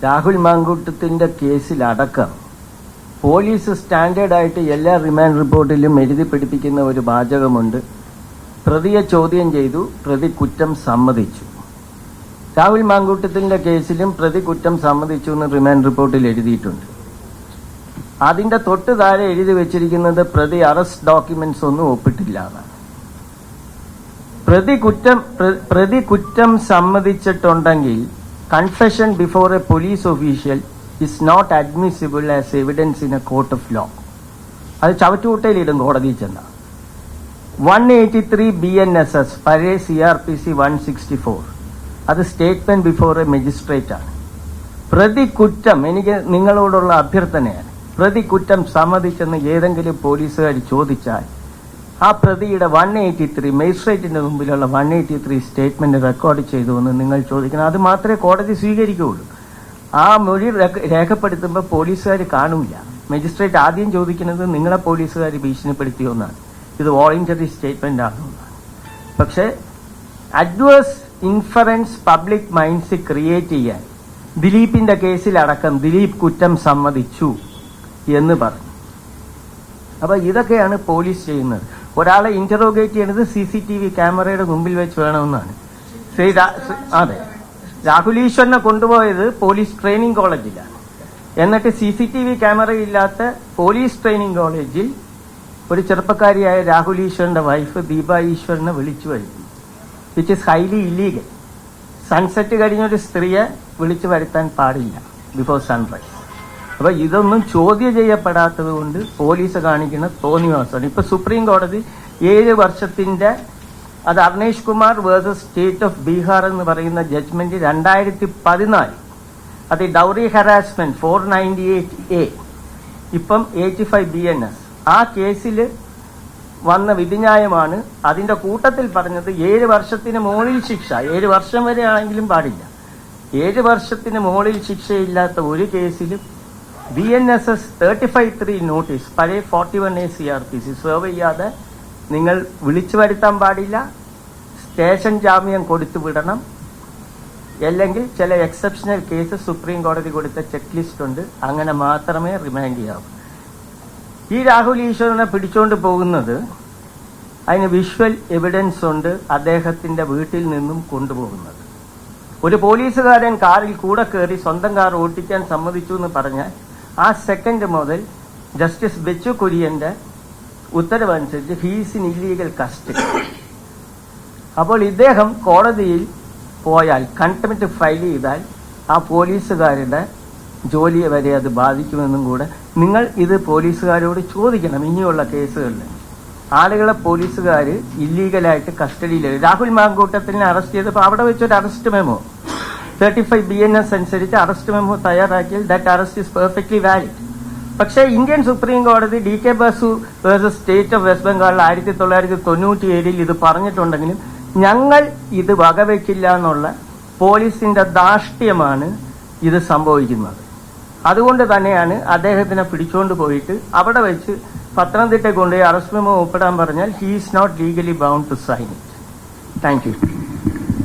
Rahul മാങ്കൂട്ടത്തിൻ്റെ കേസിലടക്കം police സ്റ്റാൻഡേർഡായിട്ട് എല്ലാ remand റിപ്പോർട്ടിലും എഴുതി പിടിപ്പിക്കുന്ന ഒരു വാചകമുണ്ട്. പ്രതിയെ ചോദ്യം ചെയ്തു, പ്രതി കുറ്റം സമ്മതിച്ചു. രാഹുൽ മാങ്കൂട്ടത്തിൻ്റെ കേസിലും പ്രതി കുറ്റം സമ്മതിച്ചു എന്ന് റിമാൻഡ് റിപ്പോർട്ടിൽ എഴുതിയിട്ടുണ്ട്. അതിൻ്റെ തൊട്ട് താഴെ എഴുതി വെച്ചിരിക്കുന്നത് പ്രതി അറസ്റ്റ് ഡോക്യുമെന്റ്സ് ഒന്നും ഒപ്പിട്ടില്ല എന്നാണ്. പ്രതി കുറ്റം സമ്മതിച്ചിട്ടുണ്ടെങ്കിൽ confession before a police official is not admissible as evidence in a court of law. അത് ചവറ്റുകുട്ടയിലിടും കോടതിയിൽ ചെന്ന 183 BNSS പഴയ CRPC 164 അത് സ്റ്റേറ്റ്മെന്റ് ബിഫോർ എ മജിസ്ട്രേറ്റ് ആണ്. പ്രതി കുറ്റം, എനിക്ക് നിങ്ങളോടുള്ള അഭ്യർത്ഥനയാണ്, പ്രതി കുറ്റം സമ്മതിച്ചെന്ന് ഏതെങ്കിലും പോലീസുകാർ ചോദിച്ചാൽ ആ പ്രതിയുടെ 183 മജിസ്ട്രേറ്റിന്റെ മുമ്പിലുള്ള 183 സ്റ്റേറ്റ്മെന്റ് റെക്കോർഡ് ചെയ്തു എന്ന് നിങ്ങൾ ചോദിക്കണം. അത് മാത്രമേ കോടതി സ്വീകരിക്കുകയുള്ളൂ. ആ മൊഴി രേഖപ്പെടുത്തുമ്പോൾ പോലീസുകാർ കാണൂല. മജിസ്ട്രേറ്റ് ആദ്യം ചോദിക്കുന്നത് നിങ്ങളെ പോലീസുകാർ ഭീഷണിപ്പെടുത്തിയോ എന്നാണ്, ഇത് വോളണ്ടറി സ്റ്റേറ്റ്മെന്റ് ആണോ എന്നാണ്. പക്ഷെ adverse inference public minds create ചെയ്യാൻ ദിലീപിന്റെ കേസിലടക്കം ദിലീപ് കുറ്റം സമ്മതിച്ചു എന്ന് പറഞ്ഞു. അപ്പൊ ഇതൊക്കെയാണ് പോലീസ് ചെയ്യുന്നത്. ഒരാളെ ഇന്ററോഗേറ്റ് ചെയ്യുന്നത് CCTV ക്യാമറയുടെ മുമ്പിൽ വെച്ച് വേണമെന്നാണ്. അതെ, രാഹുൽ ഈശ്വറിനെ കൊണ്ടുപോയത് പോലീസ് ട്രെയിനിങ് കോളേജിലാണ്. എന്നിട്ട് CCTV ക്യാമറ ഇല്ലാത്ത പോലീസ് ട്രെയിനിങ് കോളേജിൽ ഒരു ചെറുപ്പക്കാരിയായ രാഹുൽ ഈശ്വറിന്റെ വൈഫ് ദീപ ഈശ്വറിനെ വിളിച്ചു വരുത്തി, which is highly illegal. Sunset കഴിഞ്ഞൊരു സ്ത്രീയെ വിളിച്ചു വരുത്താൻ പാടില്ല ബിഫോർ സൺറൈസ്. അപ്പൊ ഇതൊന്നും ചോദ്യം ചെയ്യപ്പെടാത്തത് കൊണ്ട് പോലീസ് കാണിക്കുന്ന തോന്നിവാസമാണ്. ഇപ്പൊ സുപ്രീം കോടതി 7 വർഷത്തിന്റെ, അത് Arnesh Kumar versus state of Bihar എന്ന് പറയുന്ന ജഡ്ജ്മെന്റ് 2014, അത് ഡൗറി ഹറാസ്മെന്റ് 498A, ഇപ്പം 85 BNS, ആ കേസിൽ വന്ന വിധിന്യായമാണ്. അതിന്റെ കൂട്ടത്തിൽ പറഞ്ഞത് 7 വർഷത്തിന് മുകളിൽ ശിക്ഷ, 7 വർഷം വരെ ആണെങ്കിലും പാടില്ല, 7 വർഷത്തിന് മുകളിൽ ശിക്ഷയില്ലാത്ത ഒരു കേസിലും BNSS 35(3) നോട്ടീസ് പഴയ 41A CRPC സെർവ് ചെയ്യാതെ നിങ്ങൾ വിളിച്ചു വരുത്താൻ പാടില്ല, സ്റ്റേഷൻ ജാമ്യം കൊടുത്തു വിടണം, അല്ലെങ്കിൽ ചില എക്സെപ്ഷണൽ കേസ് സുപ്രീം കോടതി കൊടുത്ത ചെക്ക് ലിസ്റ്റ് ഉണ്ട്, അങ്ങനെ മാത്രമേ റിമാൻഡ് ചെയ്യാവൂ. ഈ രാഹുൽ ഈശ്വറിനെ പിടിച്ചോണ്ട് പോകുന്നത് അതിന് വിഷ്വൽ എവിഡൻസ് ഉണ്ട്, അദ്ദേഹത്തിന്റെ വീട്ടിൽ നിന്നും കൊണ്ടുപോകുന്നത്. ഒരു പോലീസുകാരൻ കാറിൽ കൂടെ കയറി സ്വന്തം കാർ ഓട്ടിക്കാൻ സമ്മതിച്ചു എന്ന് പറഞ്ഞാൽ ആ സെക്കൻഡ് മുതൽ ജസ്റ്റിസ് ബെച്ചു കുര്യന്റെ ഉത്തരവനുസരിച്ച് ഹീസ് ഇൻ ഇല്ലീഗൽ കസ്റ്റഡി. അപ്പോൾ ഇദ്ദേഹം കോടതിയിൽ പോയാൽ, കണ്ടംപ്റ്റ് ഫയൽ ചെയ്താൽ ആ പോലീസുകാരുടെ ജോലിയെ വരെ അത് ബാധിക്കുമെന്നും കൂടെ നിങ്ങൾ ഇത് പോലീസുകാരോട് ചോദിക്കണം. ഇനിയുള്ള കേസുകളിൽ ആളുകളെ പോലീസുകാർ ഇല്ലീഗലായിട്ട് കസ്റ്റഡിയിൽ, രാഹുൽ മാങ്കൂട്ടത്തിനെ അറസ്റ്റ് ചെയ്തപ്പോൾ അവിടെ വെച്ചൊരു അറസ്റ്റ് മെമ്മോ 35 BNS അനുസരിച്ച് അറസ്റ്റ് മെമ്മോ തയ്യാറാക്കിയാൽ that arrest is perfectly valid. പക്ഷേ ഇന്ത്യൻ സുപ്രീം കോടതി DK Basu versus state of west ബംഗാളിൽ 1997 ഇത് പറഞ്ഞിട്ടുണ്ടെങ്കിലും ഞങ്ങൾ ഇത് വകവെക്കില്ല എന്നുള്ള പോലീസിന്റെ ധാർഷ്ട്യമാണ് ഇത് സംഭവിക്കുന്നത്. അതുകൊണ്ട് തന്നെയാണ് അദ്ദേഹത്തിനെ പിടിച്ചുകൊണ്ട് പോയിട്ട് അവിടെ വെച്ച് പത്തനംതിട്ട കൊണ്ടുപോയി അറസ്റ്റ് മെമ്മോ ഒപ്പിടാൻ പറഞ്ഞാൽ he is not legally bound to sign it. Thank U.